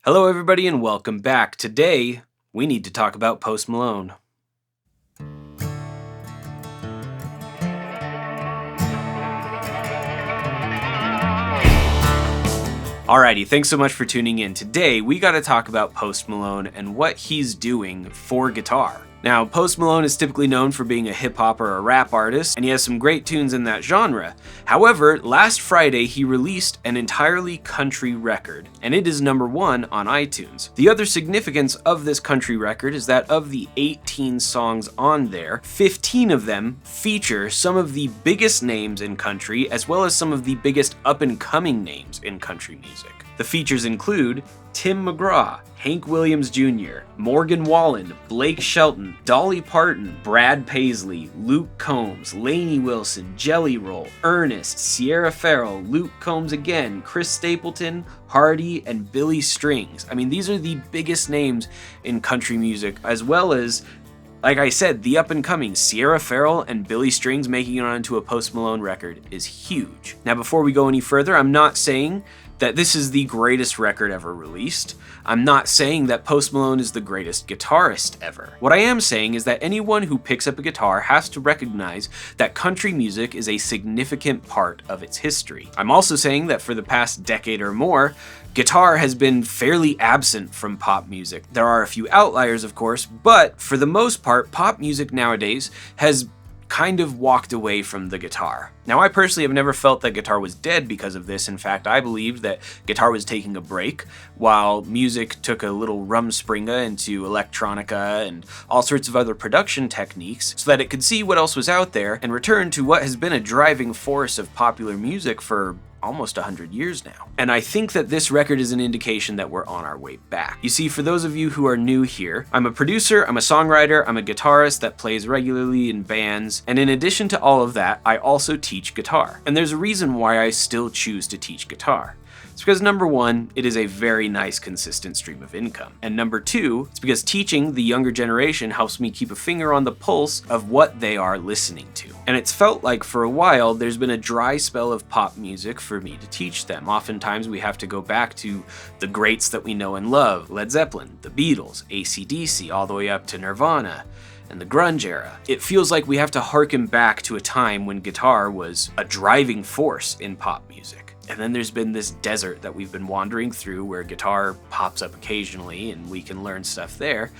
Hello, everybody, and welcome back. Today, we need to talk about Post Malone. Alrighty, thanks so much for tuning in. Today, we gotta talk about Post Malone and what he's doing for guitar. Now, Post Malone is typically known for being a hip-hop or a rap artist, and he has some great tunes in that genre. However, last Friday, he released an entirely country record, and it is #1 on iTunes. The other significance of this country record is that of the 18 songs on there, 15 of them feature some of the biggest names in country, as well as some of the biggest up-and-coming names in country music. The features include Tim McGraw, Hank Williams Jr., Morgan Wallen, Blake Shelton, Dolly Parton, Brad Paisley, Luke Combs, Lainey Wilson, Jelly Roll, Ernest, Sierra Farrell, Luke Combs again, Chris Stapleton, Hardy, and Billy Strings. I mean, these are the biggest names in country music, as well as, like I said, the up-and-coming Sierra Farrell and Billy Strings making it onto a Post Malone record is huge. Now, before we go any further, I'm not saying that this is the greatest record ever released. I'm not saying that Post Malone is the greatest guitarist ever. What I am saying is that anyone who picks up a guitar has to recognize that country music is a significant part of its history. I'm also saying that for the past decade or more, guitar has been fairly absent from pop music. There are a few outliers, of course, but for the most part, pop music nowadays has kind of walked away from the guitar. Now, I personally have never felt that guitar was dead because of this. In fact, I believed that guitar was taking a break while music took a little rumspringa into electronica and all sorts of other production techniques so that it could see what else was out there and return to what has been a driving force of popular music for almost 100 years now. And I think that this record is an indication that we're on our way back. You see, for those of you who are new here, I'm a producer, I'm a songwriter, I'm a guitarist that plays regularly in bands, and in addition to all of that, I also teach guitar. And there's a reason why I still choose to teach guitar. It's because #1, it is a very nice, consistent stream of income. And #2, it's because teaching the younger generation helps me keep a finger on the pulse of what they are listening to. And it's felt like for a while, there's been a dry spell of pop music for me to teach them. Oftentimes, we have to go back to the greats that we know and love: Led Zeppelin, the Beatles, AC/DC, all the way up to Nirvana, and the grunge era. It feels like we have to harken back to a time when guitar was a driving force in pop music. And then there's been this desert that we've been wandering through where guitar pops up occasionally and we can learn stuff there,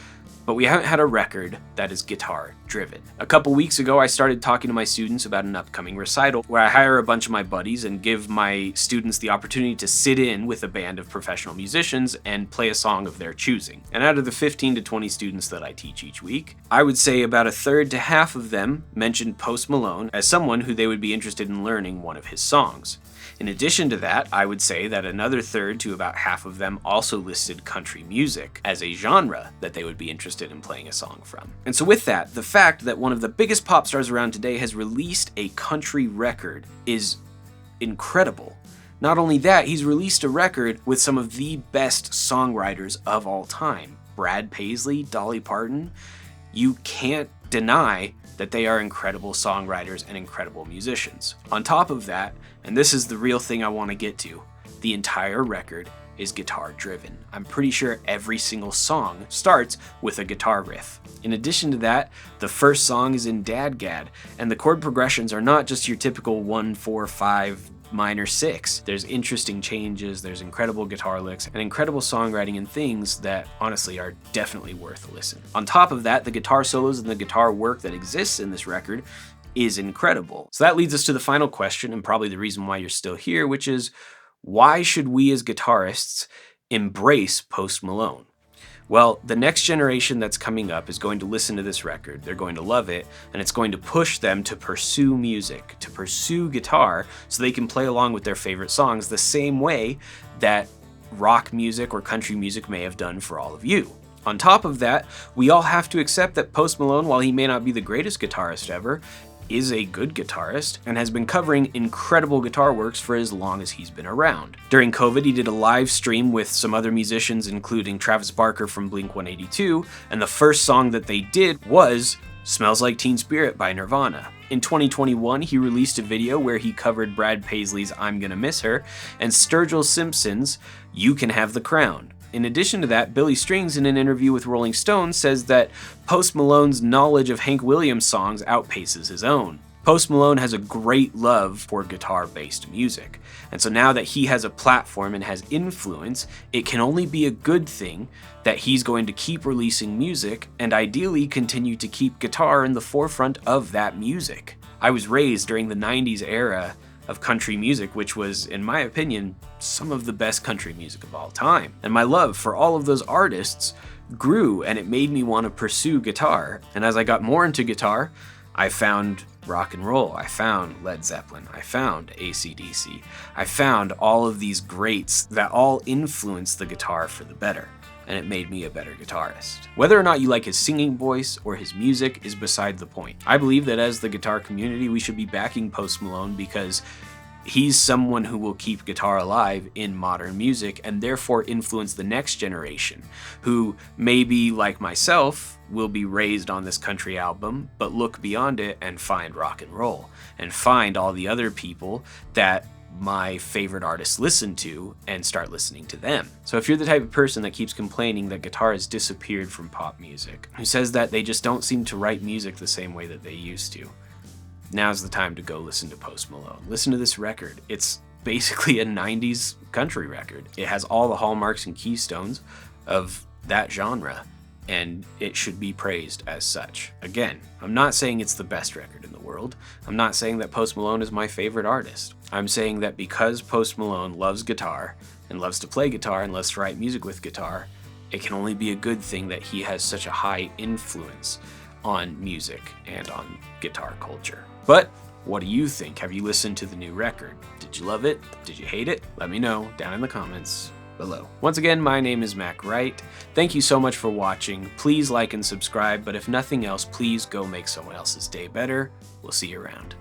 but we haven't had a record that is guitar driven. A couple weeks ago, I started talking to my students about an upcoming recital where I hire a bunch of my buddies and give my students the opportunity to sit in with a band of professional musicians and play a song of their choosing. And out of the 15 to 20 students that I teach each week, I would say about a third to half of them mentioned Post Malone as someone who they would be interested in learning one of his songs. In addition to that, I would say that another third to about half of them also listed country music as a genre that they would be interested in playing a song from. And so with that, the fact that one of the biggest pop stars around today has released a country record is incredible. Not only that, he's released a record with some of the best songwriters of all time. Brad Paisley, Dolly Parton. You can't deny that they are incredible songwriters and incredible musicians. On top of that, and this is the real thing I want to get to, the entire record is guitar driven. I'm pretty sure every single song starts with a guitar riff. In addition to that, the first song is in Dadgad, and the chord progressions are not just your typical 1, 4, 5, minor 6. There's interesting changes, there's incredible guitar licks, and incredible songwriting and things that honestly are definitely worth a listen. On top of that, the guitar solos and the guitar work that exists in this record is incredible. So that leads us to the final question, and probably the reason why you're still here, which is, why should we as guitarists embrace Post Malone? Well, the next generation that's coming up is going to listen to this record, they're going to love it, and it's going to push them to pursue music, to pursue guitar, so they can play along with their favorite songs the same way that rock music or country music may have done for all of you. On top of that, we all have to accept that Post Malone, while he may not be the greatest guitarist ever, is a good guitarist and has been covering incredible guitar works for as long as he's been around. During COVID, he did a live stream with some other musicians, including Travis Barker from Blink-182, and the first song that they did was Smells Like Teen Spirit by Nirvana. In 2021, he released a video where he covered Brad Paisley's I'm Gonna Miss Her and Sturgill Simpson's You Can Have the Crown. In addition to that, Billy Strings, in an interview with Rolling Stone, says that Post Malone's knowledge of Hank Williams songs outpaces his own. Post Malone has a great love for guitar-based music, and so now that he has a platform and has influence, it can only be a good thing that he's going to keep releasing music and ideally continue to keep guitar in the forefront of that music. I was raised during the 90s era of country music, which was, in my opinion, some of the best country music of all time. And my love for all of those artists grew, and it made me want to pursue guitar. And as I got more into guitar, I found rock and roll, I found Led Zeppelin, I found AC/DC, I found all of these greats that all influenced the guitar for the better, and it made me a better guitarist. Whether or not you like his singing voice or his music is beside the point. I believe that as the guitar community, we should be backing Post Malone because he's someone who will keep guitar alive in modern music and therefore influence the next generation, who maybe, like myself, will be raised on this country album, but look beyond it and find rock and roll, and find all the other people that my favorite artists listen to and start listening to them. So if you're the type of person that keeps complaining that guitar has disappeared from pop music, who says that they just don't seem to write music the same way that they used to, now's the time to go listen to Post Malone. Listen to this record. It's basically a 90s country record. It has all the hallmarks and keystones of that genre, and it should be praised as such. Again, I'm not saying it's the best record in the world. I'm not saying that Post Malone is my favorite artist. I'm saying that because Post Malone loves guitar and loves to play guitar and loves to write music with guitar, it can only be a good thing that he has such a high influence on music and on guitar culture. But what do you think? Have you listened to the new record? Did you love it? Did you hate it? Let me know down in the comments below. Once again, my name is Mac Wright. Thank you so much for watching. Please like and subscribe, but if nothing else, please go make someone else's day better. We'll see you around.